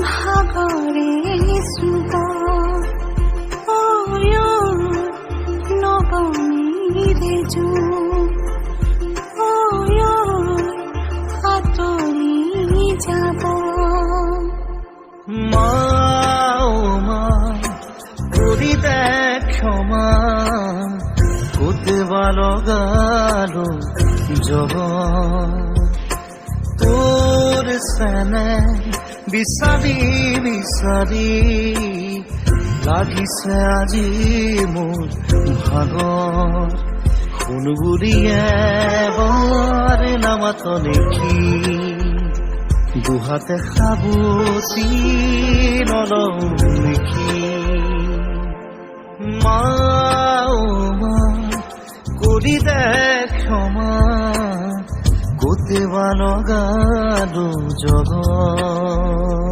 ভাগরে স্মৃত নবমীৰে আঁতৰি যাব মা কৰি দে ক্ষমা কোতেবা লগালো জগত তোৰ চেনে বিচাৰি বিচাৰি লাগিছে আজি মোৰ ভাগৰ শুনবুৰিয়ে বৰ নামাত নেকি দুহাতে সাবতি নলওঁ নেকি মা কৰি দে ক্ষমা কোতেবা লগালো জগত